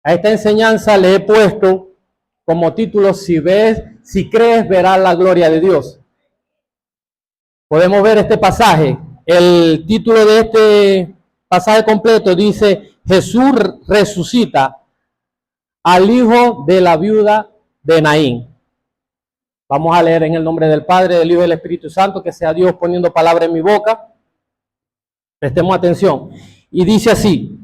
A esta enseñanza le he puesto como título, si crees, verás la gloria de Dios. Podemos ver este pasaje. El título de este pasaje completo dice: Jesús resucita al hijo de la viuda de Naín. Vamos a leer en el nombre del Padre, del Hijo y del Espíritu Santo, que sea Dios poniendo palabra en mi boca. Prestemos atención. Y dice así: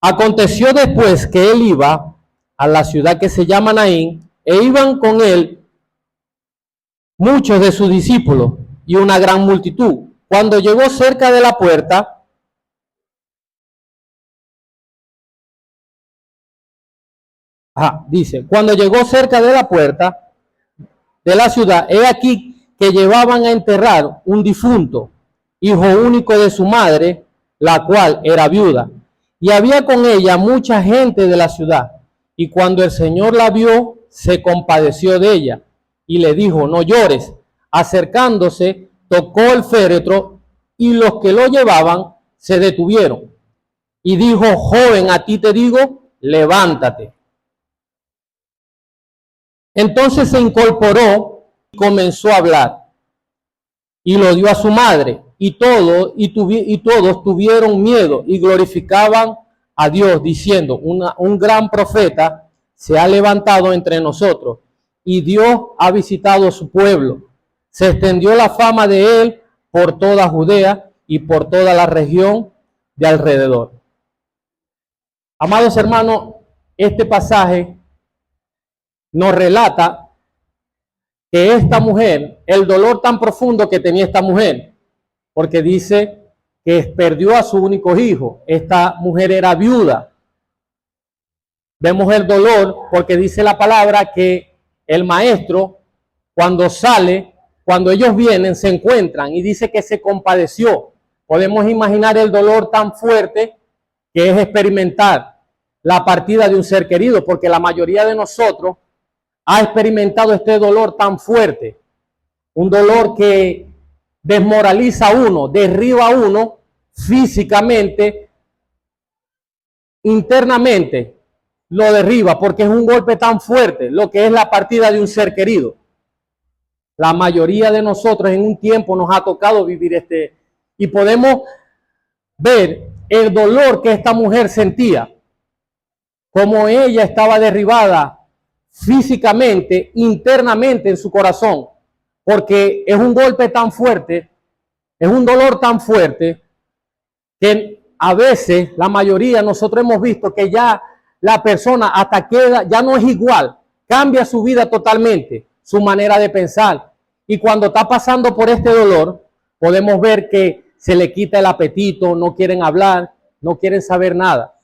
aconteció después que él iba a la ciudad que se llama Naín, e iban con él muchos de sus discípulos y una gran multitud. Cuando llegó cerca de la puerta, cuando llegó cerca de la puerta de la ciudad, he aquí que llevaban a enterrar un difunto, hijo único de su madre, la cual era viuda, y había con ella mucha gente de la ciudad. Y cuando el Señor la vio, se compadeció de ella y le dijo: no llores. Acercándose, tocó el féretro, y los que lo llevaban se detuvieron. Y dijo: joven, a ti te digo, levántate. Entonces se incorporó y comenzó a hablar, y lo dio a su madre, y todos tuvieron miedo y glorificaban a Dios, diciendo: un gran profeta se ha levantado entre nosotros, y Dios ha visitado a su pueblo. Se extendió la fama de él por toda Judea y por toda la región de alrededor. Amados hermanos, este pasaje nos relata que esta mujer, el dolor tan profundo que tenía esta mujer, porque dice que perdió a su único hijo. Esta mujer era viuda. Vemos el dolor porque dice la palabra que el maestro, cuando sale, cuando ellos vienen, se encuentran, y dice que se compadeció. Podemos imaginar el dolor tan fuerte que es experimentar la partida de un ser querido, porque la mayoría de nosotros ha experimentado este dolor tan fuerte, un dolor que desmoraliza a uno, derriba a uno físicamente, internamente lo derriba, porque es un golpe tan fuerte, lo que es la partida de un ser querido. La mayoría de nosotros en un tiempo nos ha tocado vivir y podemos ver el dolor que esta mujer sentía, como ella estaba derribada físicamente, internamente en su corazón, porque es un golpe tan fuerte, es un dolor tan fuerte, que a veces, la mayoría, nosotros hemos visto que ya la persona hasta queda, ya no es igual, cambia su vida totalmente, su manera de pensar. Y cuando está pasando por este dolor, podemos ver que se le quita el apetito, no quieren hablar, no quieren saber nada.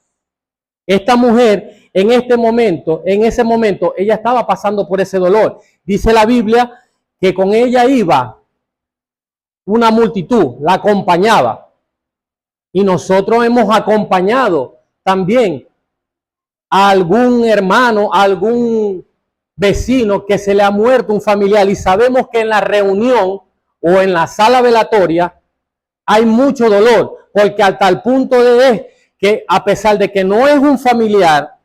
Esta mujer, en ese momento, ella estaba pasando por ese dolor. Dice la Biblia que con ella iba una multitud, la acompañaba. Y nosotros hemos acompañado también a algún hermano, a algún vecino que se le ha muerto un familiar, y sabemos que en la reunión o en la sala velatoria hay mucho dolor, porque a tal punto de que a pesar de que no es un familiar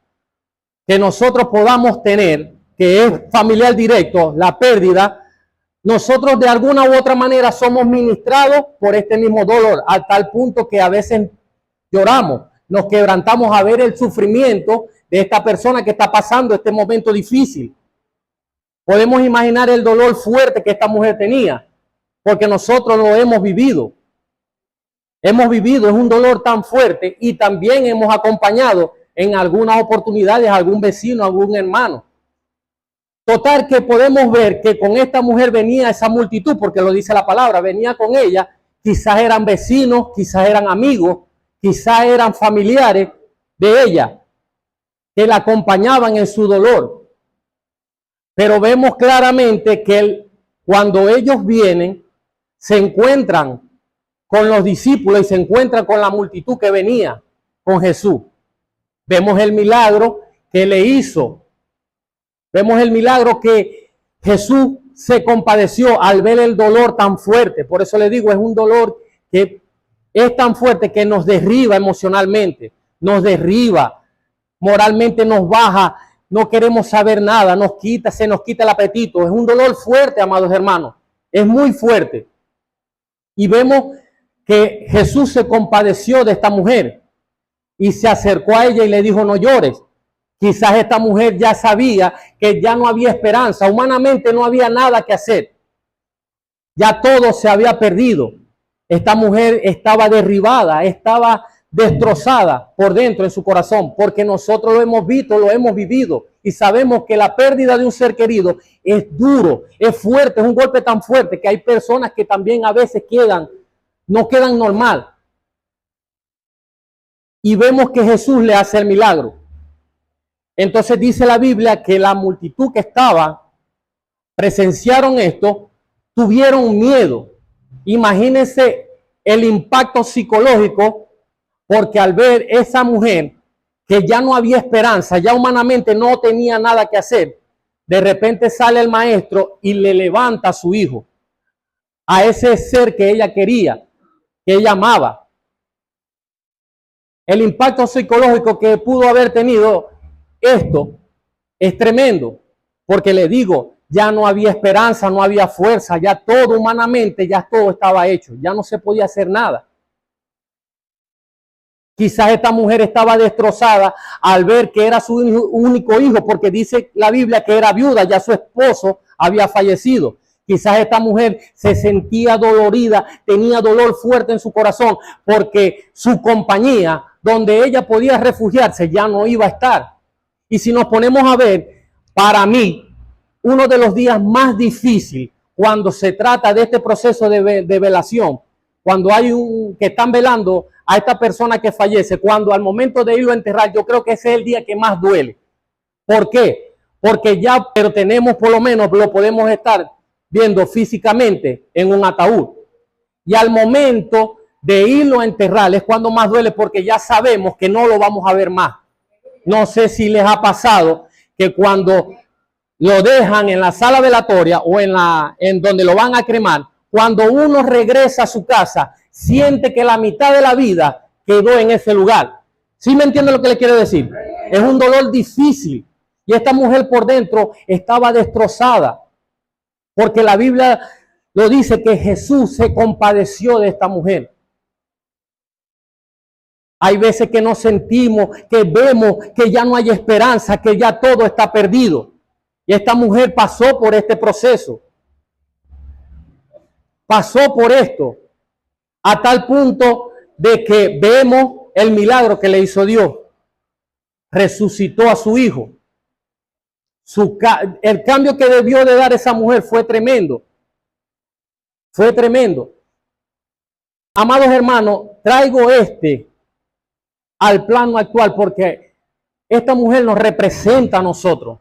que nosotros podamos tener, que es familiar directo, la pérdida, nosotros de alguna u otra manera somos ministrados por este mismo dolor, a tal punto que a veces lloramos, nos quebrantamos a ver el sufrimiento de esta persona que está pasando este momento difícil. Podemos imaginar el dolor fuerte que esta mujer tenía, porque nosotros lo hemos vivido. Hemos vivido, es un dolor tan fuerte, y también hemos acompañado en algunas oportunidades a algún vecino, a algún hermano. Total, que podemos ver que con esta mujer venía esa multitud, porque lo dice la palabra, venía con ella, quizás eran vecinos, quizás eran amigos, quizás eran familiares de ella, que la acompañaban en su dolor. Pero vemos claramente que cuando ellos vienen, se encuentran con los discípulos y se encuentran con la multitud que venía con Jesús. Vemos el milagro que le hizo. Vemos el milagro que Jesús se compadeció al ver el dolor tan fuerte. Por eso le digo, es un dolor que es tan fuerte que nos derriba emocionalmente, nos derriba moralmente nos baja, no queremos saber nada, se nos quita el apetito. Es un dolor fuerte, amados hermanos, es muy fuerte. Y vemos que Jesús se compadeció de esta mujer y se acercó a ella y le dijo: no llores. Quizás esta mujer ya sabía que ya no había esperanza, humanamente no había nada que hacer. Ya todo se había perdido. Esta mujer estaba derribada, estaba destrozada por dentro en su corazón, porque nosotros lo hemos visto, lo hemos vivido y sabemos que la pérdida de un ser querido es duro, es fuerte, es un golpe tan fuerte que hay personas que también a veces no quedan normal. Y vemos que Jesús le hace el milagro. Entonces dice la Biblia que la multitud que estaba, presenciaron esto, tuvieron miedo. Imagínense el impacto psicológico, porque al ver esa mujer que ya no había esperanza, ya humanamente no tenía nada que hacer, de repente sale el maestro y le levanta a su hijo, a ese ser que ella quería, que ella amaba. El impacto psicológico que pudo haber tenido esto es tremendo, porque le digo, ya no había esperanza, no había fuerza, ya todo humanamente, ya todo estaba hecho, ya no se podía hacer nada. Quizás esta mujer estaba destrozada al ver que era su único hijo, porque dice la Biblia que era viuda, ya su esposo había fallecido. Quizás esta mujer se sentía dolorida, tenía dolor fuerte en su corazón, porque su compañía, donde ella podía refugiarse, ya no iba a estar. Y si nos ponemos a ver, para mí, uno de los días más difíciles cuando se trata de este proceso de velación, cuando hay que están velando a esta persona que fallece, cuando al momento de irlo a enterrar, yo creo que ese es el día que más duele. ¿Por qué? Porque ya tenemos, por lo menos lo podemos estar viendo físicamente en un ataúd. Y al momento de irlo a enterrar es cuando más duele, porque ya sabemos que no lo vamos a ver más. No sé si les ha pasado que cuando lo dejan en la sala velatoria o en donde lo van a cremar, cuando uno regresa a su casa, siente que la mitad de la vida quedó en ese lugar. ¿Sí me entiende lo que le quiero decir? Es un dolor difícil. Y esta mujer por dentro estaba destrozada, porque la Biblia lo dice que Jesús se compadeció de esta mujer. Hay veces que nos sentimos, que vemos que ya no hay esperanza, que ya todo está perdido. Y esta mujer pasó por este proceso. Pasó por esto a tal punto de que vemos el milagro que le hizo Dios. Resucitó a su hijo. El cambio que debió de dar esa mujer fue tremendo. Fue tremendo. Amados hermanos, traigo al plano actual porque esta mujer nos representa a nosotros.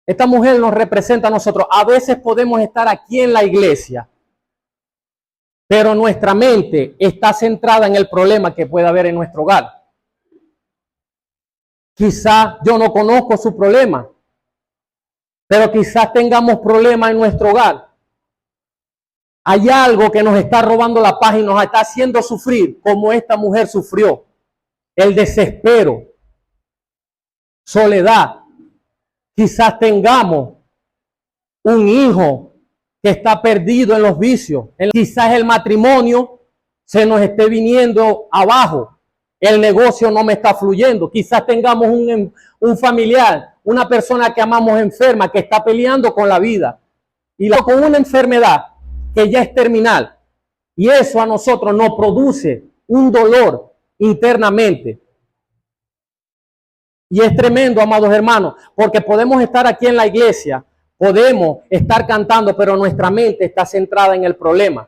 Esta mujer nos representa a nosotros. A veces podemos estar aquí en la iglesia, pero nuestra mente está centrada en el problema que puede haber en nuestro hogar. Quizás yo no conozco su problema, pero quizás tengamos problemas en nuestro hogar. Hay algo que nos está robando la paz y nos está haciendo sufrir como esta mujer sufrió. El desespero, soledad. Quizás tengamos un hijo que está perdido en los vicios. Quizás el matrimonio se nos esté viniendo abajo. El negocio no me está fluyendo. Quizás tengamos un familiar, una persona que amamos enferma, que está peleando con la vida. Y con una enfermedad que ya es terminal. Y eso a nosotros nos produce un dolor internamente. Y es tremendo, amados hermanos, porque podemos estar aquí en la iglesia, podemos estar cantando, pero nuestra mente está centrada en el problema.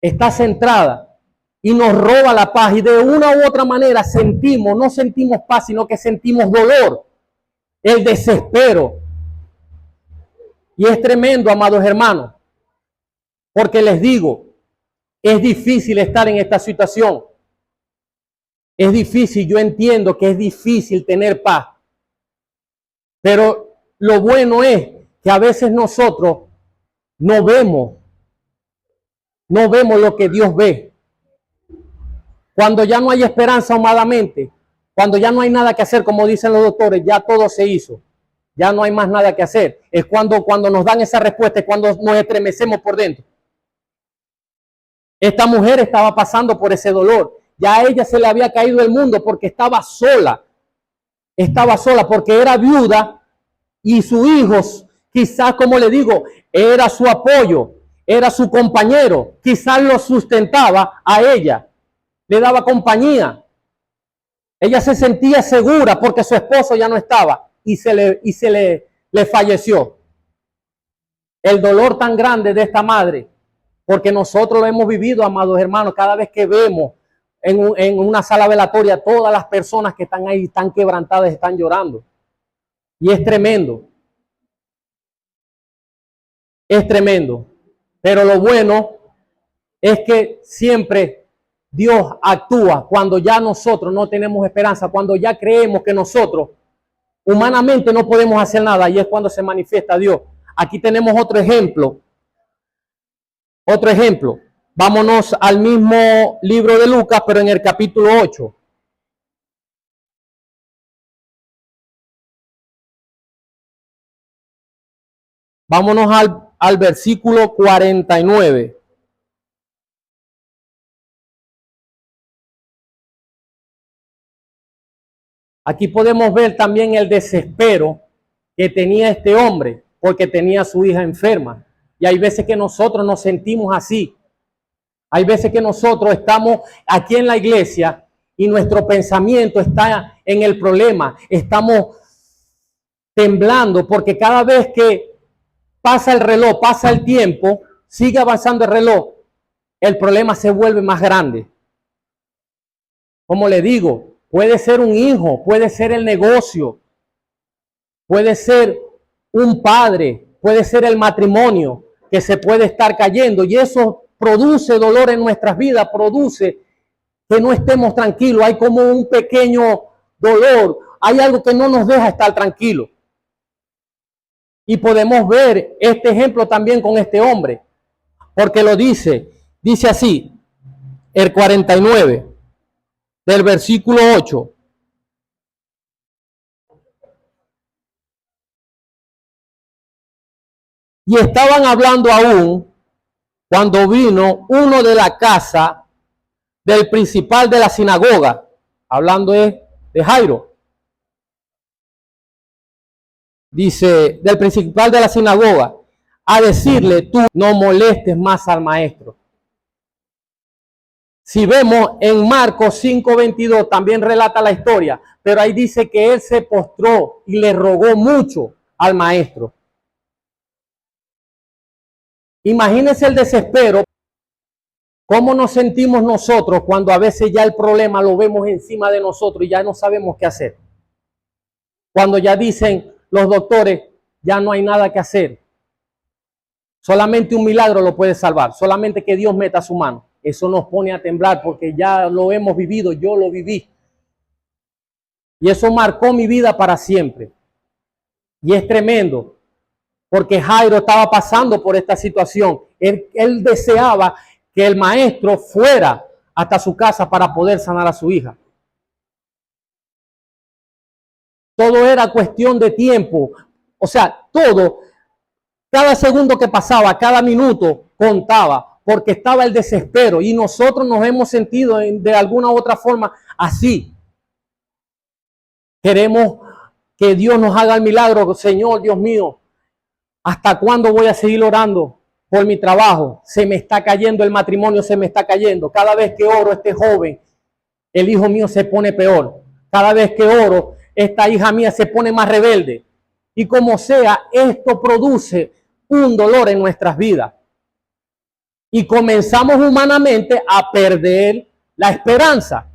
Está centrada y nos roba la paz. Y de una u otra manera no sentimos paz, sino que sentimos dolor, el desespero. Y es tremendo, amados hermanos, porque les digo, es difícil estar en esta situación. Es difícil, yo entiendo que es difícil tener paz. Pero lo bueno es que a veces nosotros no vemos lo que Dios ve. Cuando ya no hay esperanza humanamente, Cuando ya no hay nada que hacer, como dicen los doctores, ya todo se hizo. Ya no hay más nada que hacer. Es cuando nos dan esa respuesta, es cuando nos estremecemos por dentro. Esta mujer estaba pasando por ese dolor. Ya a ella se le había caído el mundo porque estaba sola. Estaba sola porque era viuda y sus hijos, quizás, como le digo, era su apoyo, era su compañero. Quizás lo sustentaba a ella, le daba compañía. Ella se sentía segura porque su esposo ya no estaba y se le falleció. El dolor tan grande de esta madre, porque nosotros lo hemos vivido, amados hermanos, cada vez que vemos en una sala velatoria, todas las personas que están ahí están quebrantadas, están llorando. Y es tremendo. Es tremendo. Pero lo bueno es que siempre Dios actúa cuando ya nosotros no tenemos esperanza, cuando ya creemos que nosotros humanamente no podemos hacer nada, y es cuando se manifiesta Dios. Aquí tenemos otro ejemplo. Otro ejemplo. Vámonos al mismo libro de Lucas, pero en el capítulo 8. Vámonos al versículo 49. Aquí podemos ver también el desespero que tenía este hombre, porque tenía a su hija enferma. Y hay veces que nosotros nos sentimos así. Hay veces que nosotros estamos aquí en la iglesia y nuestro pensamiento está en el problema. Estamos temblando porque cada vez que pasa el reloj, pasa el tiempo, sigue avanzando el reloj, el problema se vuelve más grande. Como le digo, puede ser un hijo, puede ser el negocio, puede ser un padre, puede ser el matrimonio que se puede estar cayendo, y eso produce dolor en nuestras vidas, produce que no estemos tranquilos. Hay como un pequeño dolor, hay algo que no nos deja estar tranquilos. Y podemos ver este ejemplo también con este hombre, porque lo dice así, el 49 del versículo 8. Y estaban hablando aún cuando vino uno de la casa del principal de la sinagoga, hablando de Jairo. Dice, del principal de la sinagoga, a decirle: tú no molestes más al maestro. Si vemos en Marcos 5:22, también relata la historia, pero ahí dice que él se postró y le rogó mucho al maestro. Imagínense el desespero. ¿Cómo nos sentimos nosotros cuando a veces ya el problema lo vemos encima de nosotros y ya no sabemos qué hacer? Cuando ya dicen los doctores, ya no hay nada que hacer. Solamente un milagro lo puede salvar, solamente que Dios meta su mano. Eso nos pone a temblar porque ya lo hemos vivido, yo lo viví. Y eso marcó mi vida para siempre. Y es tremendo, porque Jairo estaba pasando por esta situación. Él deseaba que el maestro fuera hasta su casa para poder sanar a su hija. Todo era cuestión de tiempo. O sea, todo, cada segundo que pasaba, cada minuto contaba, porque estaba el desespero. Y nosotros nos hemos sentido de alguna u otra forma así. Queremos que Dios nos haga el milagro. Señor, Dios mío, ¿hasta cuándo voy a seguir orando por mi trabajo? Se me está cayendo el matrimonio, se me está cayendo. Cada vez que oro, este joven, el hijo mío se pone peor. Cada vez que oro, esta hija mía se pone más rebelde. Y como sea, esto produce un dolor en nuestras vidas. Y comenzamos humanamente a perder la esperanza,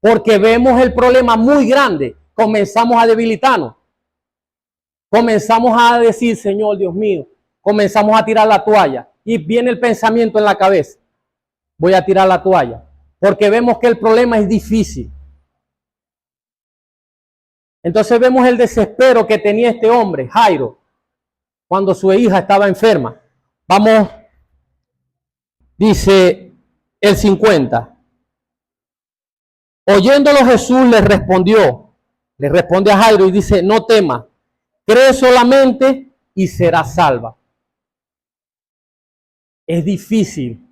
porque vemos el problema muy grande. Comenzamos a debilitarnos. Comenzamos a decir: Señor, Dios mío. Comenzamos a tirar la toalla. Y viene el pensamiento en la cabeza: voy a tirar la toalla. Porque vemos que el problema es difícil. Entonces vemos el desespero que tenía este hombre, Jairo, cuando su hija estaba enferma. Vamos, dice el 50. Oyéndolo Jesús le responde a Jairo y dice, no temas, cree solamente y serás salva. Es difícil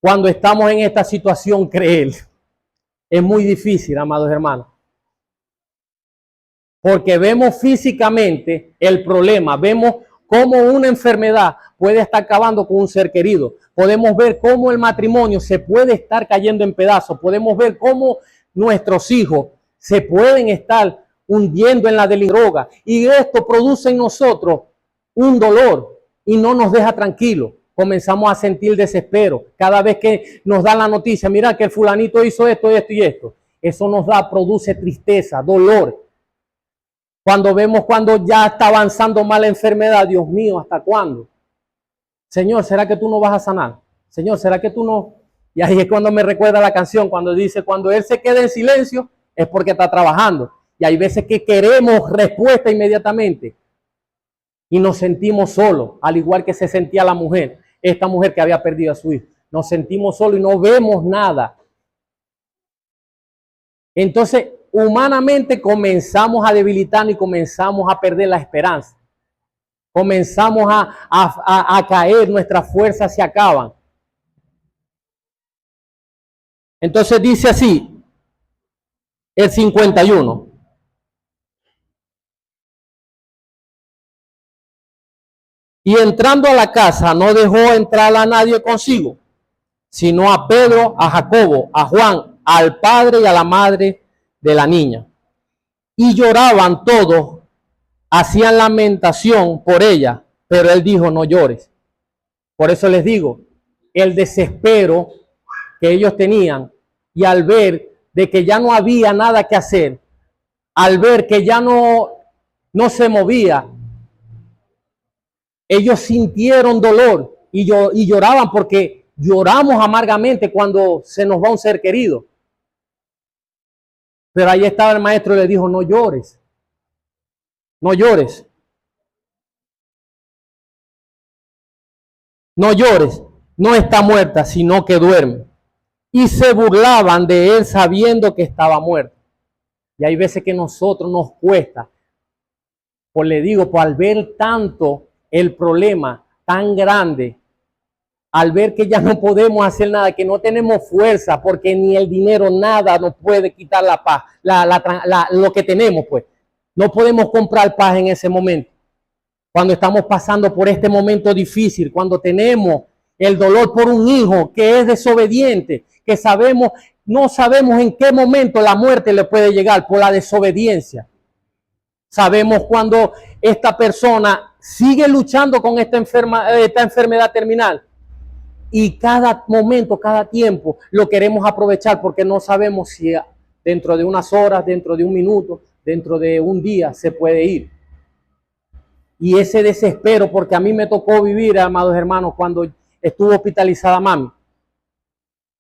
cuando estamos en esta situación creer. Es muy difícil, amados hermanos. Porque vemos físicamente el problema, vemos cómo una enfermedad puede estar acabando con un ser querido. Podemos ver cómo el matrimonio se puede estar cayendo en pedazos. Podemos ver cómo nuestros hijos se pueden estar hundiendo en la droga. Y esto produce en nosotros un dolor y no nos deja tranquilos. Comenzamos a sentir desespero cada vez que nos da la noticia. Mira que el fulanito hizo esto, esto y esto. Eso nos produce tristeza, dolor. Cuando vemos cuando ya está avanzando mal la enfermedad, Dios mío, ¿hasta cuándo? Señor, ¿será que tú no vas a sanar? Señor, ¿será que tú no? Y ahí es cuando me recuerda la canción, cuando dice, cuando Él se queda en silencio, es porque está trabajando. Y hay veces que queremos respuesta inmediatamente y nos sentimos solos, al igual que se sentía la mujer, esta mujer que había perdido a su hijo. Nos sentimos solos y no vemos nada. Entonces, humanamente comenzamos a debilitarnos y comenzamos a perder la esperanza. Comenzamos a caer, nuestras fuerzas se acaban. Entonces dice así, el 51. Y entrando a la casa no dejó entrar a nadie consigo, sino a Pedro, a Jacobo, a Juan, al padre y a la madre de la niña. Y lloraban todos, hacían lamentación por ella, pero él dijo, no llores. Por eso les digo, el desespero que ellos tenían y al ver de que ya no había nada que hacer, al ver que ya no se movía, ellos sintieron dolor y lloraban, porque lloramos amargamente cuando se nos va un ser querido. Pero ahí estaba el maestro y le dijo, no llores, no llores, no llores, no está muerta, sino que duerme. Y se burlaban de él sabiendo que estaba muerto. Y hay veces que a nosotros nos cuesta, pues le digo, pues al ver tanto el problema tan grande, al ver que ya no podemos hacer nada, que no tenemos fuerza, porque ni el dinero, nada nos puede quitar la paz, lo que tenemos, pues. No podemos comprar paz en ese momento. Cuando estamos pasando por este momento difícil, cuando tenemos el dolor por un hijo que es desobediente, que no sabemos en qué momento la muerte le puede llegar por la desobediencia. Sabemos cuando esta persona sigue luchando con esta enfermedad terminal y cada momento, cada tiempo lo queremos aprovechar, porque no sabemos si dentro de unas horas, dentro de un minuto, dentro de un día se puede ir. Y ese desespero, porque a mí me tocó vivir, amados hermanos, cuando estuvo hospitalizada mami.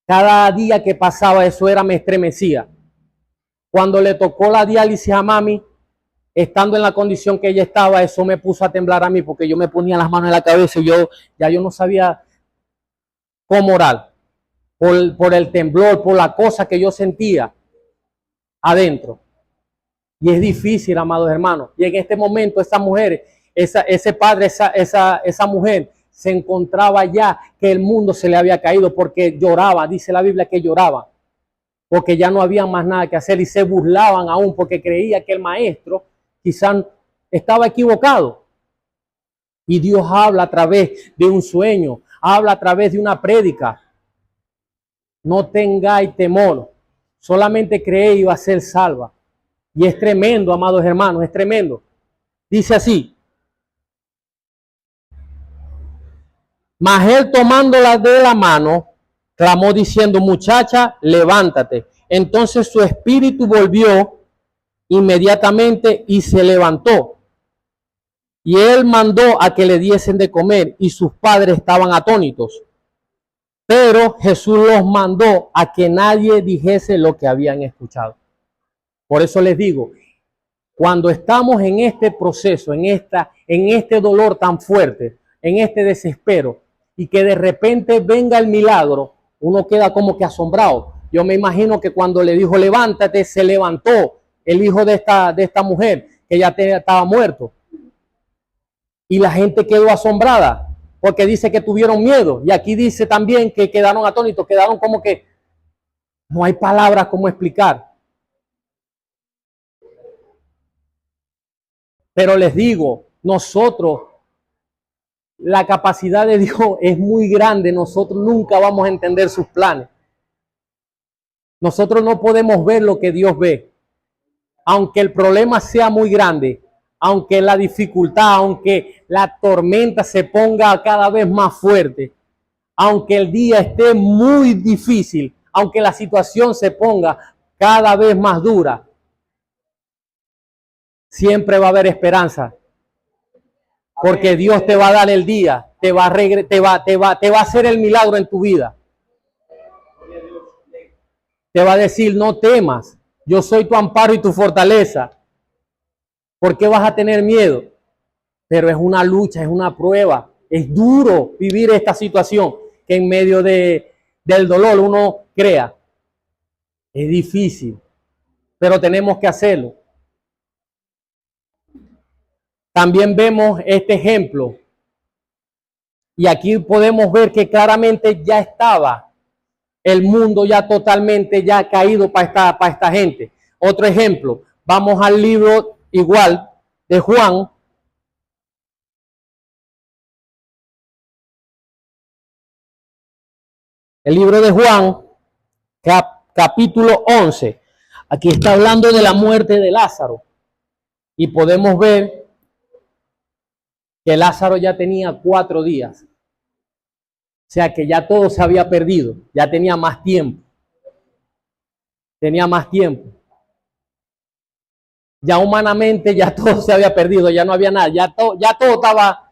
Cada día que pasaba eso me estremecía. Cuando le tocó la diálisis a mami, estando en la condición que ella estaba, eso me puso a temblar a mí, porque yo me ponía las manos en la cabeza y yo no sabía cómo orar, por el temblor, por la cosa que yo sentía adentro. Y es difícil, amados hermanos. Y en este momento esa mujer, ese padre, esa mujer se encontraba ya que el mundo se le había caído, porque lloraba, dice la Biblia que lloraba, porque ya no había más nada que hacer, y se burlaban aún porque creía que el maestro quizás estaba equivocado. Y Dios habla a través de un sueño, habla a través de una prédica. No tengáis temor, solamente creed y va a ser salva. Y es tremendo, amados hermanos, es tremendo. Dice así: mas él, tomándola de la mano, clamó diciendo, muchacha, levántate. Entonces su espíritu volvió inmediatamente y se levantó. Y él mandó a que le diesen de comer, y sus padres estaban atónitos. Pero Jesús los mandó a que nadie dijese lo que habían escuchado. Por eso les digo, cuando estamos en este proceso, en este dolor tan fuerte, en este desespero, y que de repente venga el milagro, uno queda como que asombrado. Yo me imagino que cuando le dijo levántate, se levantó el hijo de esta mujer que ya estaba muerto. Y la gente quedó asombrada porque dice que tuvieron miedo. Y aquí dice también que quedaron atónitos, quedaron como que no hay palabras como explicar. Pero les digo, nosotros, la capacidad de Dios es muy grande. Nosotros nunca vamos a entender sus planes. Nosotros no podemos ver lo que Dios ve. Aunque el problema sea muy grande, aunque la dificultad, aunque la tormenta se ponga cada vez más fuerte, aunque el día esté muy difícil, aunque la situación se ponga cada vez más dura, siempre va a haber esperanza. Porque Dios te va a dar el día, te va a hacer el milagro en tu vida. Te va a decir, no temas, yo soy tu amparo y tu fortaleza. ¿Por qué vas a tener miedo? Pero es una lucha, es una prueba. Es duro vivir esta situación que en medio del dolor uno crea. Es difícil, pero tenemos que hacerlo. También vemos este ejemplo. Y aquí podemos ver que claramente ya estaba el mundo ya totalmente ya caído para esta gente. Otro ejemplo, vamos al libro igual de Juan. El libro de Juan, capítulo 11. Aquí está hablando de la muerte de Lázaro. Y podemos ver que Lázaro ya tenía 4 días. O sea que ya todo se había perdido. Ya tenía más tiempo. Tenía más tiempo. Ya humanamente ya todo se había perdido. Ya no había nada. Ya todo estaba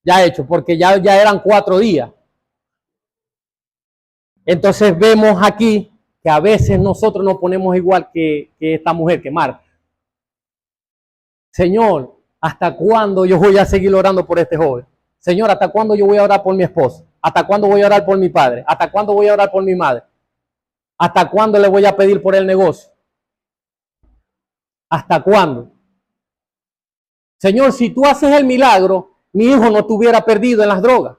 ya hecho. Porque ya eran 4 días. Entonces vemos aquí que a veces nosotros nos ponemos igual que esta mujer, que Marta. Señor, ¿hasta cuándo yo voy a seguir orando por este joven? Señor, ¿hasta cuándo yo voy a orar por mi esposo? ¿Hasta cuándo voy a orar por mi padre? ¿Hasta cuándo voy a orar por mi madre? ¿Hasta cuándo le voy a pedir por el negocio? ¿Hasta cuándo? Señor, si tú haces el milagro, mi hijo no estuviera perdido en las drogas.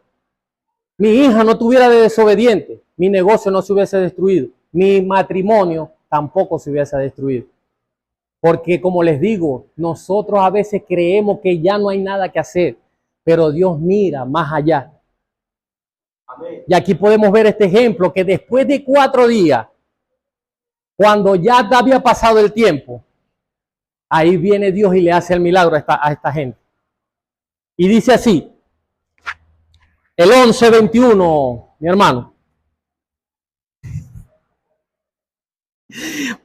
Mi hija no estuviera de desobediente. Mi negocio no se hubiese destruido. Mi matrimonio tampoco se hubiese destruido. Porque como les digo, nosotros a veces creemos que ya no hay nada que hacer, pero Dios mira más allá. Amén. Y aquí podemos ver este ejemplo, que después de 4 días, cuando ya había pasado el tiempo, ahí viene Dios y le hace el milagro a esta gente. Y dice así, el 11:21, mi hermano.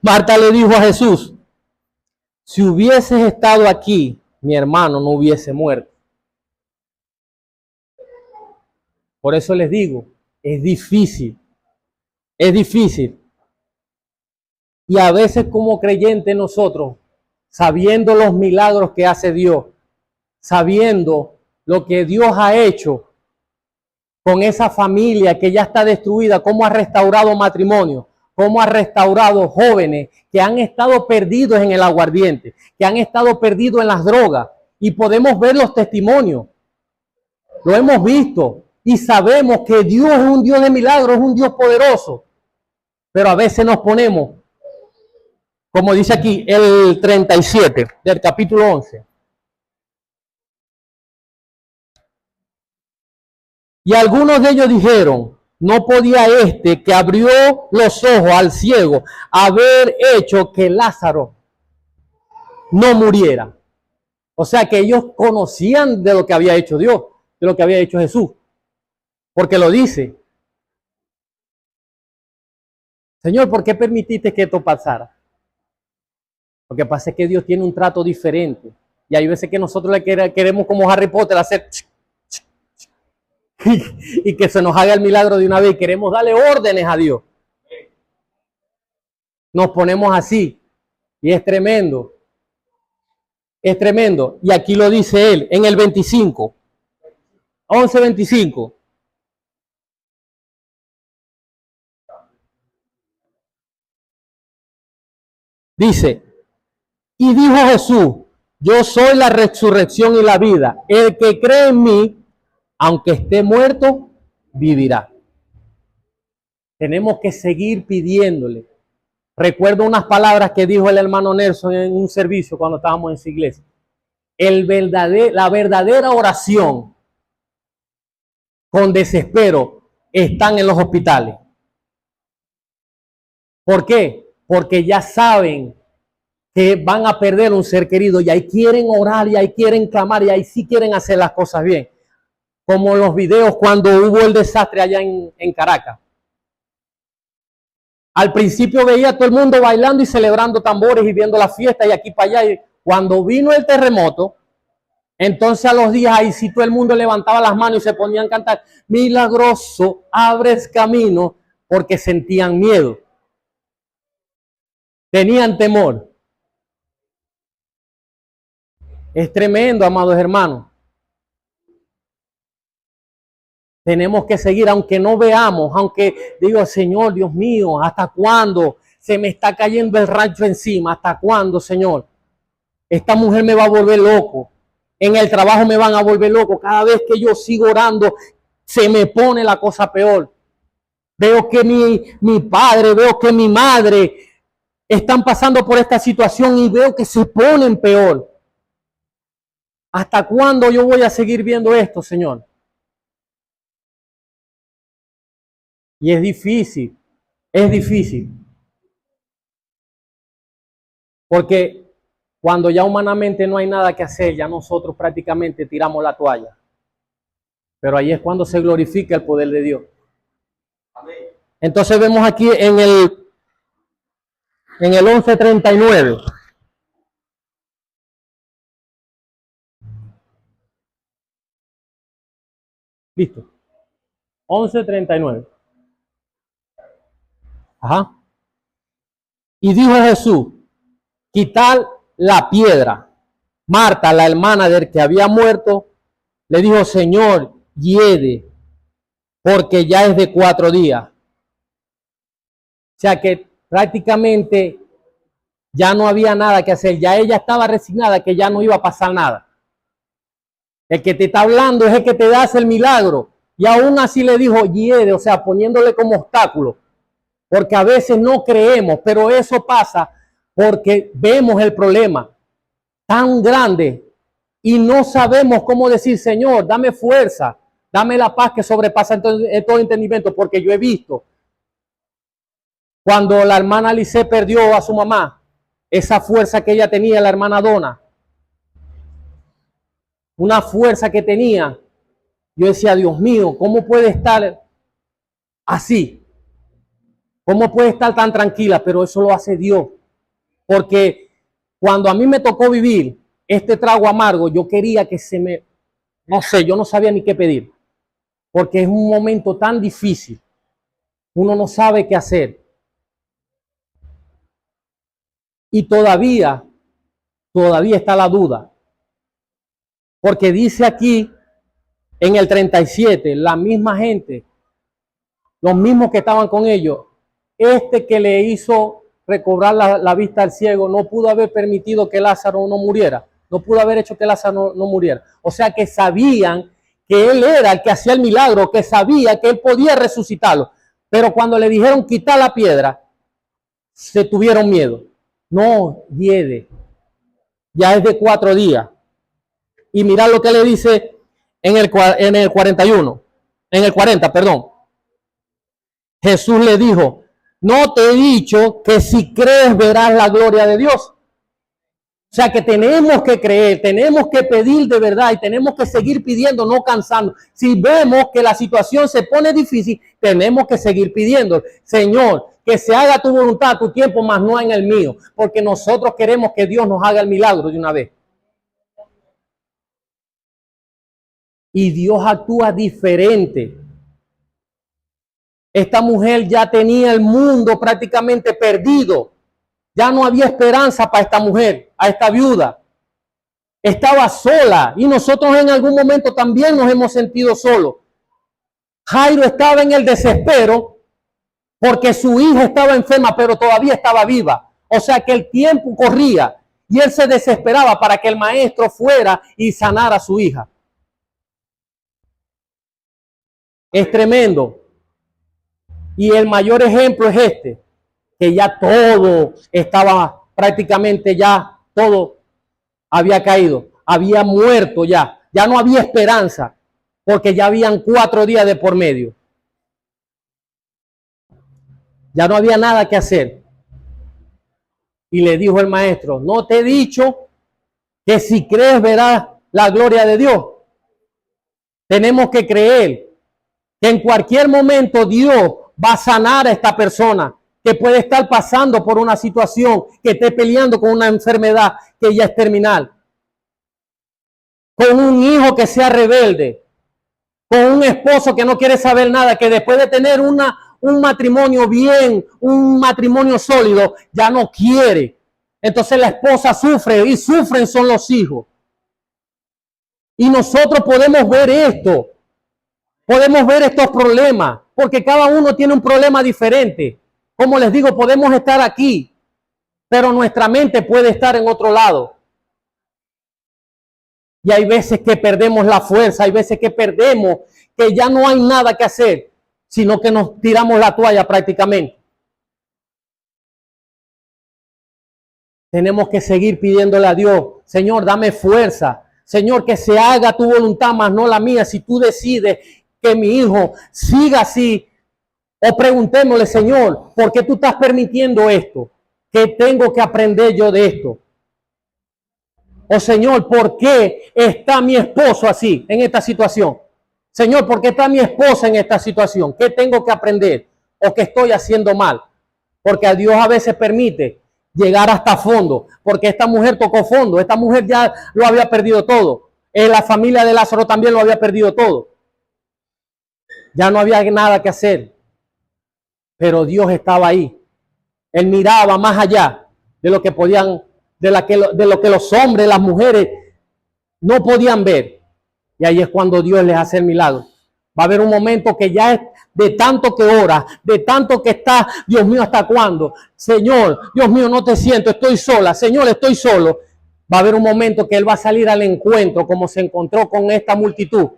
Marta le dijo a Jesús, si hubieses estado aquí, mi hermano no hubiese muerto. Por eso les digo, es difícil. Es difícil. Y a veces como creyentes nosotros, sabiendo los milagros que hace Dios, sabiendo lo que Dios ha hecho con esa familia que ya está destruida, cómo ha restaurado matrimonio, cómo ha restaurado jóvenes que han estado perdidos en el aguardiente, que han estado perdidos en las drogas. Y podemos ver los testimonios. Lo hemos visto y sabemos que Dios es un Dios de milagros, es un Dios poderoso. Pero a veces nos ponemos, como dice aquí el 37 del capítulo 11. Y algunos de ellos dijeron, no podía este que abrió los ojos al ciego haber hecho que Lázaro no muriera. O sea que ellos conocían de lo que había hecho Dios, de lo que había hecho Jesús. Porque lo dice. Señor, ¿por qué permitiste que esto pasara? Lo que pasa es que Dios tiene un trato diferente. Y hay veces que nosotros le queremos como Harry Potter hacer y que se nos haga el milagro de una vez. Queremos darle órdenes a Dios. Nos ponemos así. Y es tremendo. Es tremendo. Y aquí lo dice él en el 25. 11:25. Dice, y dijo Jesús, yo soy la resurrección y la vida. El que cree en mí, aunque esté muerto, vivirá. Tenemos que seguir pidiéndole. Recuerdo unas palabras que dijo el hermano Nelson en un servicio cuando estábamos en su iglesia. La verdadera oración con desespero están en los hospitales. ¿Por qué? Porque ya saben que van a perder un ser querido y ahí quieren orar y ahí quieren clamar y ahí sí quieren hacer las cosas bien. Como los videos cuando hubo el desastre allá en Caracas. Al principio veía a todo el mundo bailando y celebrando tambores y viendo la fiesta y aquí para allá. Y cuando vino el terremoto, entonces a los días ahí sí todo el mundo levantaba las manos y se ponían a cantar, milagroso, abres camino, porque sentían miedo. Tenían temor. Es tremendo, amados hermanos. Tenemos que seguir, aunque no veamos, aunque digo, Señor, Dios mío, ¿hasta cuándo se me está cayendo el rancho encima? ¿Hasta cuándo, Señor? Esta mujer me va a volver loco. En el trabajo me van a volver loco. Cada vez que yo sigo orando, se me pone la cosa peor. Veo que mi padre, veo que mi madre están pasando por esta situación y veo que se ponen peor. ¿Hasta cuándo yo voy a seguir viendo esto, Señor? Y es difícil, porque cuando ya humanamente no hay nada que hacer, ya nosotros prácticamente tiramos la toalla. Pero ahí es cuando se glorifica el poder de Dios. Entonces vemos aquí en el 11:39. Listo. 11:39. Ajá. Y dijo Jesús, quitar la piedra. Marta, la hermana del que había muerto, le dijo, Señor, hiede, porque ya es de 4 días. O sea que prácticamente ya no había nada que hacer. Ya ella estaba resignada que ya no iba a pasar nada. El que te está hablando es el que te hace el milagro. Y aún así le dijo, hiede, o sea, poniéndole como obstáculo. Porque a veces no creemos, pero eso pasa porque vemos el problema tan grande y no sabemos cómo decir, Señor, dame fuerza, dame la paz que sobrepasa todo entendimiento, porque yo he visto cuando la hermana Lice perdió a su mamá, esa fuerza que ella tenía, la hermana Donna, una fuerza que tenía, yo decía, Dios mío, ¿cómo puede estar así? ¿Cómo puede estar tan tranquila? Pero eso lo hace Dios, porque cuando a mí me tocó vivir este trago amargo, yo quería que no sé, yo no sabía ni qué pedir, porque es un momento tan difícil, uno no sabe qué hacer. Y todavía está la duda, porque dice aquí en el 37, la misma gente, los mismos que estaban con ellos, este que le hizo recobrar la vista al ciego, no pudo haber permitido que Lázaro no muriera. No pudo haber hecho que Lázaro no muriera. O sea que sabían que él era el que hacía el milagro, que sabía que él podía resucitarlo. Pero cuando le dijeron quitar la piedra, se tuvieron miedo. No, hiede. Ya es de 4 días. Y mirad lo que le dice en el 41. En el 40, perdón. Jesús le dijo, no te he dicho que si crees verás la gloria de Dios. O sea que tenemos que creer, tenemos que pedir de verdad y tenemos que seguir pidiendo, no cansando. Si vemos que la situación se pone difícil, tenemos que seguir pidiendo. Señor, que se haga tu voluntad a tu tiempo, más no en el mío. Porque nosotros queremos que Dios nos haga el milagro de una vez. Y Dios actúa diferente. Esta mujer ya tenía el mundo prácticamente perdido. Ya no había esperanza para esta mujer, a esta viuda. Estaba sola y nosotros en algún momento también nos hemos sentido solos. Jairo estaba en el desespero porque su hija estaba enferma, pero todavía estaba viva. O sea que el tiempo corría y él se desesperaba para que el maestro fuera y sanara a su hija. Es tremendo. Y el mayor ejemplo es este, que ya todo estaba prácticamente, ya todo había caído, había muerto ya no había esperanza, porque ya habían 4 días de por medio. Ya no había nada que hacer. Y le dijo el maestro, ¿no te he dicho que si crees verás la gloria de Dios? Tenemos que creer que en cualquier momento Dios va a sanar a esta persona que puede estar pasando por una situación, que esté peleando con una enfermedad que ya es terminal, con un hijo que sea rebelde, con un esposo que no quiere saber nada, que después de tener un matrimonio bien, un matrimonio sólido, ya no quiere. Entonces la esposa sufre y sufren son los hijos. Y nosotros podemos ver esto, podemos ver estos problemas, porque cada uno tiene un problema diferente. Como les digo, podemos estar aquí, pero nuestra mente puede estar en otro lado. Y hay veces que perdemos la fuerza, hay veces que perdemos, que ya no hay nada que hacer, sino que nos tiramos la toalla prácticamente. Tenemos que seguir pidiéndole a Dios, Señor, dame fuerza. Señor, que se haga tu voluntad, más no la mía. Si tú decides que mi hijo siga así, o preguntémosle, Señor, ¿por qué tú estás permitiendo esto? ¿Qué tengo que aprender yo de esto? O Señor, ¿por qué está mi esposo así, en esta situación? Señor, ¿por qué está mi esposa en esta situación? ¿Qué tengo que aprender? ¿O qué estoy haciendo mal? Porque a Dios a veces permite llegar hasta fondo, porque esta mujer tocó fondo, esta mujer ya lo había perdido todo. En la familia de Lázaro también lo había perdido todo. Ya no había nada que hacer. Pero Dios estaba ahí. Él miraba más allá de lo que podían, de lo que los hombres, las mujeres no podían ver. Y ahí es cuando Dios les hace el milagro. Va a haber un momento que ya es de tanto que ora, de tanto que está, Dios mío, ¿hasta cuándo? Señor, Dios mío, no te siento, estoy sola, Señor, estoy solo. Va a haber un momento que Él va a salir al encuentro como se encontró con esta multitud.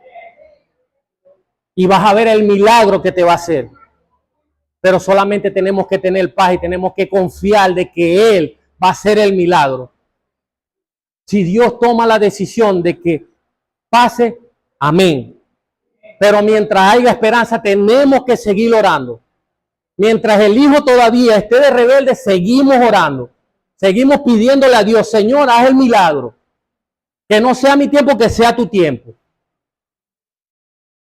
Y vas a ver el milagro que te va a hacer. Pero solamente tenemos que tener paz y tenemos que confiar de que Él va a hacer el milagro. Si Dios toma la decisión de que pase, amén. Pero mientras haya esperanza, tenemos que seguir orando. Mientras el hijo todavía esté de rebelde, seguimos orando. Seguimos pidiéndole a Dios, Señor, haz el milagro. Que no sea mi tiempo, que sea tu tiempo.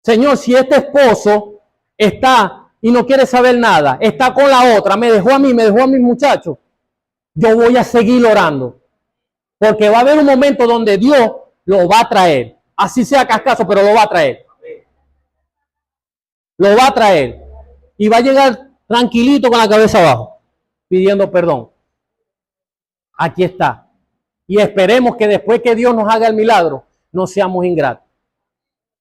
Señor, si este esposo está y no quiere saber nada, está con la otra, me dejó a mí, me dejó a mis muchachos, yo voy a seguir orando. Porque va a haber un momento donde Dios lo va a traer. Así sea cascazo, pero lo va a traer. Lo va a traer. Y va a llegar tranquilito con la cabeza abajo, pidiendo perdón. Aquí está. Y esperemos que después que Dios nos haga el milagro, no seamos ingratos.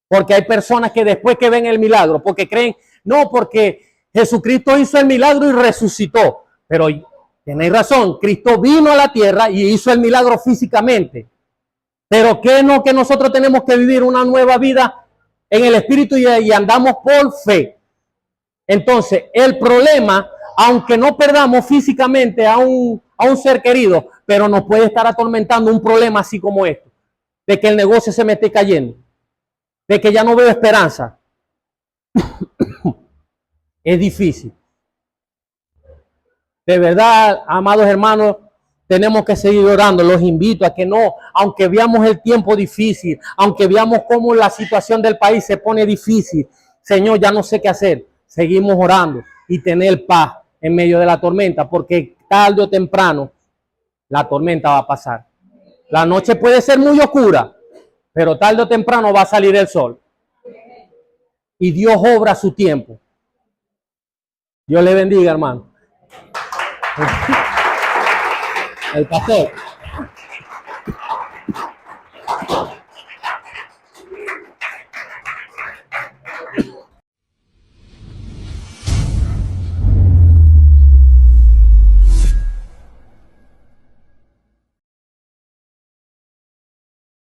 Porque hay personas que después que ven el milagro, porque creen, no, porque Jesucristo hizo el milagro y resucitó. Pero tenéis razón, Cristo vino a la tierra y hizo el milagro físicamente. Pero que no, que nosotros tenemos que vivir una nueva vida en el Espíritu y andamos por fe. Entonces, el problema, aunque no perdamos físicamente a un ser querido, pero nos puede estar atormentando un problema así como esto, de que el negocio se me esté cayendo, de que ya no veo esperanza. Es difícil. De verdad, amados hermanos, tenemos que seguir orando. Los invito a que no, aunque veamos el tiempo difícil, aunque veamos cómo la situación del país se pone difícil, Señor, ya no sé qué hacer. Seguimos orando y tener paz en medio de la tormenta, porque tarde o temprano la tormenta va a pasar. La noche puede ser muy oscura, pero tarde o temprano va a salir el sol. Y Dios obra a su tiempo. Dios le bendiga, hermano. El pastor.